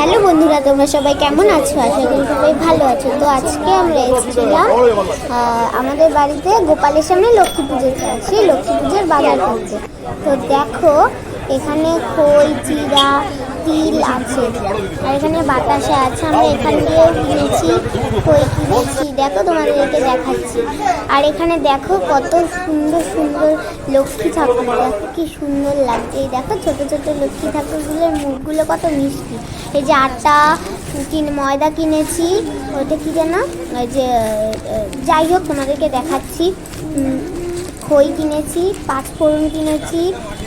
Hello বন্ধুরা, তোমরা সবাই কেমন আছো? আশা করি সবাই ভালো আছো। তো আজকে আমরা এসেছিলাম আমাদের বাড়িতে গোপালের সামনে লক্ষ্মী পুজোর কাজ, সেই লক্ষ্মী পুজোর বাজার করতে। তো দেখো এখানে খই, চিড়া, তিল আছে, আর এখানে বাতাসা আছে। আমরা এখান দিয়েও কিনেছি, খই কিনেছি, দেখো তোমাদেরকে দেখাচ্ছি। আর এখানে দেখো কত সুন্দর সুন্দর লক্ষ্মী ঠাকুর, দেখো কি সুন্দর লাগছে। এই দেখো ছোট ছোট লক্ষ্মী ঠাকুরগুলোর মুখগুলো কত মিষ্টি। এই যে আটা ময়দা কিনেছি, ওটা কি যেন, ওই যে যাই হোক তোমাদেরকে দেখাচ্ছি। খই কিনেছি, পাঁচফোড়ন কিনেছি,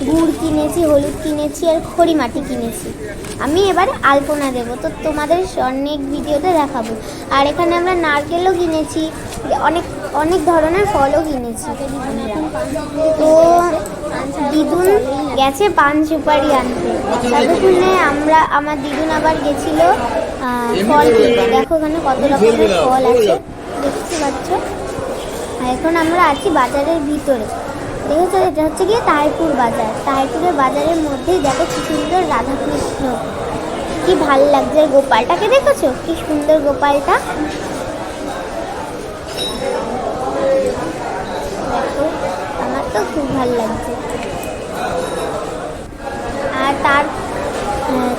গুড় কিনেছি, হলুদ কিনেছি, আর খড়ি মাটি কিনেছি। আমি এবার আলপনা দেবো, তো তোমাদের অনেক ভিডিওতে দেখাবো। আর এখানে আমরা নারকেলও কিনেছি, অনেক অনেক ধরনের ফলও কিনেছি। তো দিদুন গেছে পান সুপারি আনতে, ততক্ষণে আমার দিদুন আবার গেছিল ফল কিনতে। দেখো এখানে কত রকমের ফল আছে, দেখতে পাচ্ছ। আর এখন আমরা আছি বাজারের ভিতরে, দেখেছো? এটা হচ্ছে গিয়ে তাহিরপুর বাজার। তাহিরপুরের বাজারের মধ্যেই দেখো কি সুন্দর রাধাকৃষ্ণ, কি ভাল লাগছে। গোপালটাকে দেখেছো কি সুন্দর গোপালটা, দেখো আমার তো খুব ভাল লাগছে। আর তার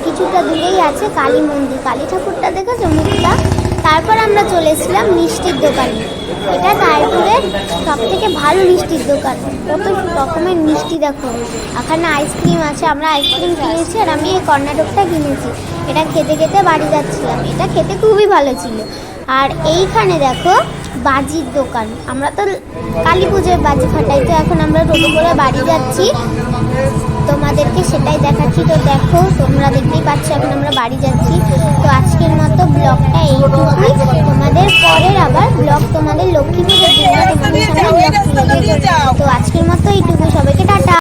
কিছুটা দূরেই আছে কালী মন্দির, কালী ঠাকুরটা দেখেছো মুখটা। তারপর আমরা চলেছিলাম মিষ্টির দোকানে। এটা তাহিরপুরের সব থেকে ভালো মিষ্টির দোকান, কত রকমের মিষ্টি দেখো। এখানে আইসক্রিম আছে, আমরা আইসক্রিম কিনেছি, আর আমি এই কর্ণাটকটা কিনেছি। এটা খেতে খেতে বাড়ি যাচ্ছিলাম, এটা খেতে খুবই ভালো ছিল। আর এইখানে দেখো বাজির দোকান, আমরা তো কালী পুজোয় বাজি ফাটাই, তো এখন আমরা টোটো করে বাড়ি যাচ্ছি, তোমাদেরকে সেটাই দেখাচ্ছি। তো দেখো তোমরা দেখতেই পাচ্ছ এখন আমরা বাড়ি যাচ্ছি। তো আজকের মতো ব্লগটা এইটুকুই, তোমাদের পরের আবার ব্লগ তোমাদের লক্ষ্মী পুজোর দিন তোমাদের সামনে ব্লগ তুলে দেবো। তো আজকের মতো এইটুকু, সবাইকে টাটা।